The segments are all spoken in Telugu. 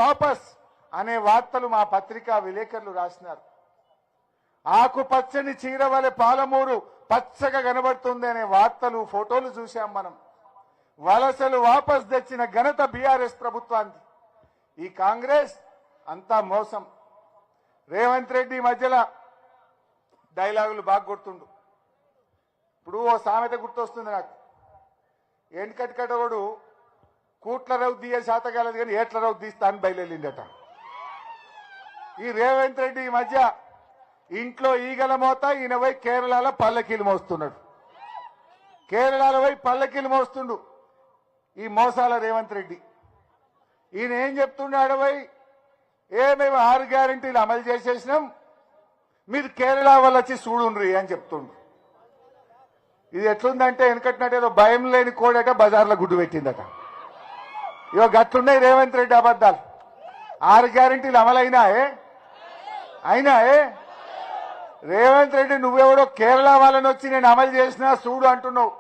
వాపస్ అనే వార్తలు మా పత్రికా విలేకరులు రాసినారు. ఆకుపచ్చని చీర వలె పాలమూరు పచ్చగా కనబడుతుంది అనే వార్తలు ఫోటోలు చూశాం మనం. వలసలు వాపస్ తెచ్చిన ఘనత బీఆర్ఎస్ ప్రభుత్వానికి. ఈ కాంగ్రెస్ అంతా మోసం. రేవంత్ రెడ్డి మధ్యలో డైలాగులు బాగా గుర్తుండు. ఇప్పుడు ఓ సామెత గుర్తొస్తుంది నాకు. ఎండకట్టుకటోడు కూట్ల రవ్వు తీయ శాతకాలదు కానీ ఏట్ల రవ్వు తీస్తా అని బయలుదేరిందట. ఈ రేవంత్ రెడ్డి ఈ మధ్య ఇంట్లో ఈగల మోత, ఈయన పోయి కేరళలో పల్లకీలు మోస్తున్నాడు. కేరళలో పోయి పల్లకీలు మోస్తుండు ఈ మోసాల రేవంత్ రెడ్డి. ఈయన ఏం చెప్తున్నాడు? పోయి మేము 6 గ్యారెంటీలు అమలు చేసేసినాం, మీరు కేరళ వాళ్ళు వచ్చి చూడుండ్రి అని చెప్తుండ్రు. ఇది ఎట్లుందంటే వెనకట్టినట్టు ఏదో భయం లేని కోడట బజార్లో గుడ్డు పెట్టిందట. ఇవో గట్లున్నాయి రేవంత్ రెడ్డి అబద్ధాలు. 6 గ్యారెంటీలు అమలైనాయే అయినాయే. రేవంత్ రెడ్డి నువ్వెవడో కేరళ వాళ్ళని వచ్చి నేను అమలు చేసినా చూడు అంటున్నావు.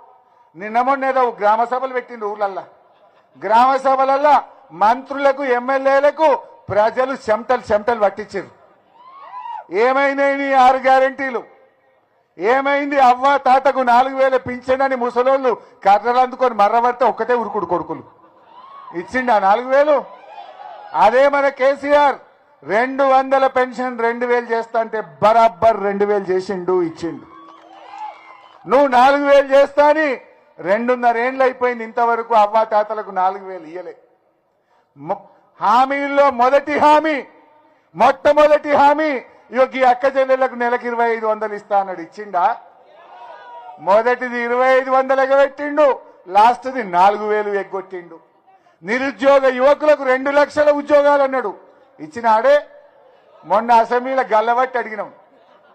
నిన్న మొన్న ఏదో గ్రామ సభలు పెట్టిండు ఊర్లల్లా. గ్రామ సభలల్లా మంత్రులకు ఎమ్మెల్యేలకు ప్రజలు చెమటలు పట్టించారు. ఏమైనాయి 6 గ్యారెంటీలు? ఏమైంది? అవ్వ తాతకు 4000 పింఛన్ అని ముసలోళ్ళు కర్రలు అందుకొని మర్రబడితే ఒక్కటే ఉరుకుడు కొడుకులు ఇచ్చిండు ఆ 4000. అదే మన కేసీఆర్ 200 పెన్షన్ 2000 చేస్తా అంటే బరాబర్ 2000 చేసిండు, ఇచ్చిండు. నువ్వు 4000 చేస్తా అని 2.5 ఏళ్ళు అయిపోయింది, ఇంతవరకు అవ్వ తాతలకు 4000 ఇయ్యలే. హామీల్లో మొట్టమొదటి హామీ ఈ అక్క చెల్లెళ్లకు నెలకు 2500 ఇస్తా అన్నాడు. ఇచ్చిండా? మొదటిది 2500 ఎగబెట్టిండు, లాస్ట్ది 4000 ఎగ్గొట్టిండు. నిరుద్యోగ యువకులకు 2 లక్షల ఉద్యోగాలు అన్నాడు. ఇచ్చినాడే? మొన్న అసెంబ్లీలో గల్లబట్టి అడిగినాం,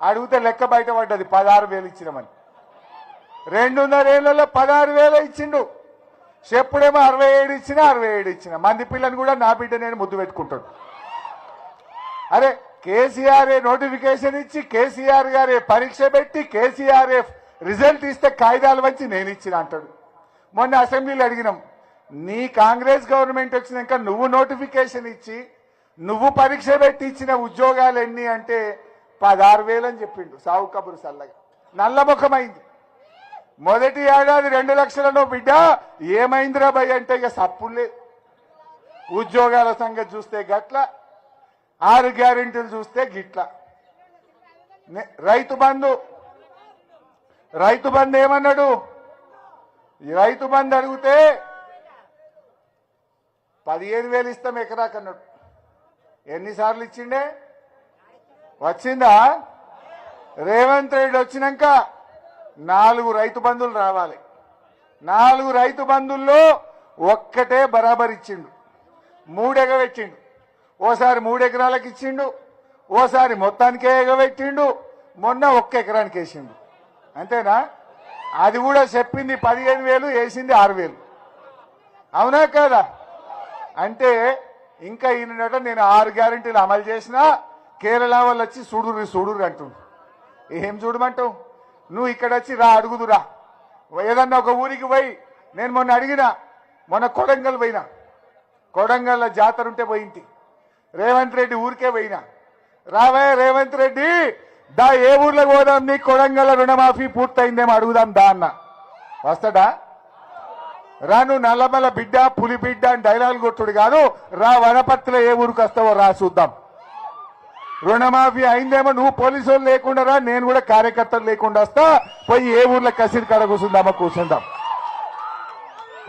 అడిగితే లెక్క బయటపడ్డది 16,000 ఇచ్చినామని. 2.5 ఏళ్లలో 16,000 ఇచ్చిండు. చెప్పుడేమో 67 ఇచ్చిన. మంది పిల్లని కూడా నా బిడ్డ నేను ముద్దు పెట్టుకుంటాడు. అరే కేసీఆర్ఏ నోటిఫికేషన్ ఇచ్చి, కేసీఆర్ గారే పరీక్ష పెట్టి, కేసీఆర్ఏ రిజల్ట్ ఇస్తే కాయిదాలు వచ్చి నేను ఇచ్చిన అంటాడు. మొన్న అసెంబ్లీలో అడిగినాం, నీ కాంగ్రెస్ గవర్నమెంట్ వచ్చినాక నువ్వు నోటిఫికేషన్ ఇచ్చి నువ్వు పరీక్ష పెట్టి ఇచ్చిన ఉద్యోగాలు ఎన్ని అంటే 16,000 అని చెప్పిండు. సావు కబురు సల్లగా నల్లముఖమైంది. మొదటి ఏడాది 2 లక్షలను బిడ్డ ఏమైందిరా భయ్ అంటే ఇక సప్పులే. ఉద్యోగాల సంగతి చూస్తే గట్ల, 6 గ్యారెంటీలు చూస్తే గిట్ల. రైతు బంధు ఏమన్నాడు? రైతు బంధు అడిగితే 15,000 ఇస్తాం ఎకరాకన్నాడు. ఎన్నిసార్లు ఇచ్చిండే? వచ్చిందా? రేవంత్ రెడ్డి వచ్చినాక 4 రైతు బంధువులు రావాలి. 4 రైతు బంధువుల్లో ఒక్కటే బరాబర్ ఇచ్చిండు. 3 ఎగబెట్టిండు. ఓసారి 3 ఎకరాలకు ఇచ్చిండు, ఓసారి మొత్తానికే ఎగబెట్టిండు, మొన్న 1 ఎకరానికి వేసిండు. అంతేనా? అది కూడా చెప్పింది 15,000, వేసింది 6,000. అవునా కాదా? అంటే ఇంకా ఈయనట నేను 6 గ్యారెంటీలు అమలు చేసినా కేరళ వాళ్ళు వచ్చి చూడురు అంటుండు. ఏం చూడమంటావు? నువ్వు ఇక్కడ వచ్చి రా, అడుగుదురా. ఏదన్నా ఒక ఊరికి పోయి, నేను మొన్న కొడంగల్ పోయినా, కొడంగల్లో జాతర ఉంటే పోయింటి. రేవంత్ రెడ్డి ఊరికే పోయినా, రావే రేవంత్ రెడ్డి దా ఏ ఊర్లో పోదాం, నీ కొడంగల్ రుణమాఫీ పూర్తయిందేమో అడుగుదాం దా అన్న. వస్తాడా? రాను నల్లమల బిడ్డ పులి బిడ్డ అని డైలాగులు కొట్టుడు కాదు, రా వనపర్తిలో ఏ ఊరికి వస్తావో రా చూద్దాం. రుణమాఫీ అయిందేమో, నువ్వు పోలీసు వాళ్ళు లేకుండా రా, నేను కూడా కార్యకర్తలు లేకుండా వస్తా, పోయి ఏ ఊర్లో కసిరి కాడ కూర్చుందాం.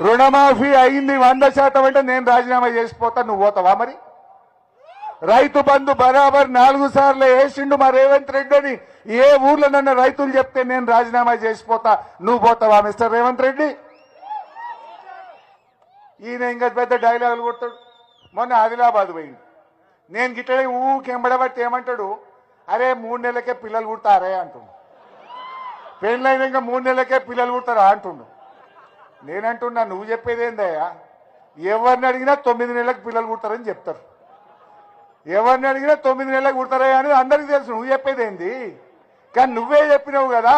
రుణమాఫీ అయింది 100% అంటే నేను రాజీనామా చేసిపోతా, నువ్వు పోతావా? మరి రైతు బంధు బరాబర్ 4 సార్లు వేసిండు మా రేవంత్ రెడ్డి అని ఏ ఊర్లో నన్ను రైతులు చెప్తే నేను రాజీనామా చేసిపోతా, నువ్వు పోతావా మిస్టర్ రేవంత్ రెడ్డి? ఈయన ఇంకా పెద్ద డైలాగులు కొడతాడు. మొన్న ఆదిలాబాద్ పోయింది, నేను గిట్ట ఊకెంబడబట్టి ఏమంటాడు, అరే 3 నెలలకే పిల్లలు పుడతారే అంటుండు. పెళ్ళైన ఇంకా 3 నెలలకే పిల్లలు పుడతారా అంటుండు. నేనంటున్నా, నువ్వు చెప్పేది ఏందయ్యా? ఎవరిని అడిగినా 9 నెలలకు పిల్లలు పుడతారని చెప్తారు. ఎవరిని అడిగినా 9 నెలలకు పుడతారా అని అందరికీ తెలుసు. నువ్వు చెప్పేది ఏంది? కానీ నువ్వే చెప్పినావు కదా,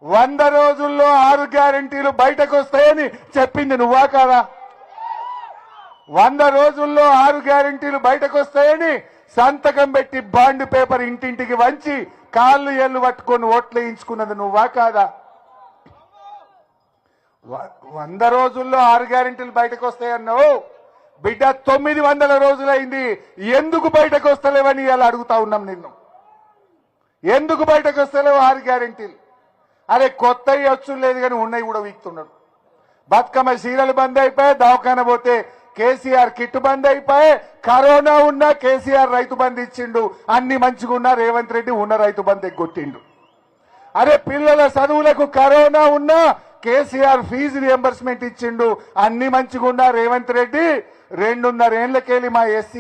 100 రోజుల్లో 6 గ్యారెంటీలు బయటకు వస్తాయని చెప్పింది నువ్వా కాదా? 100 రోజుల్లో 6 గ్యారెంటీలు బయటకు వస్తాయని సంతకం పెట్టి బాండ్ పేపర్ ఇంటింటికి వంచి కాళ్ళు ఏళ్ళు పట్టుకొని ఓట్లు వేయించుకున్నది నువ్వా కాదా? 100 రోజుల్లో 6 గ్యారెంటీలు బయటకు వస్తాయన్నావు బిడ్డ. 900 రోజులైంది, ఎందుకు బయటకు వస్తలేవని ఇలా అడుగుతా ఉన్నాం నిన్ను. ఎందుకు బయటకు వస్తలేవు 6 గ్యారెంటీలు? అరే కొత్తవి వచ్చు లేదు కానీ ఉన్నాయి కూడా వీక్తున్నాడు. బతుకమ్మ చీరలు బంద్ అయిపోయాయి, దవాఖాన పోతే కేసీఆర్ కిట్ బంద్ అయిపోయాయి, కరోనా ఉన్నా కేసీఆర్ రైతు బంద్ ఇచ్చిండు, అన్ని మంచిగా ఉన్నా రేవంత్ రెడ్డి ఉన్న రైతు బంద్ ఎగ్గొట్టిండు. అరే పిల్లల చదువులకు కరోనా ఉన్నా కేసీఆర్ ఫీజు రియంబర్స్మెంట్ ఇచ్చిండు, అన్ని మంచిగా ఉన్నా రేవంత్ రెడ్డి 2.5 ఏళ్లకెళ్ళి మా ఎస్సీ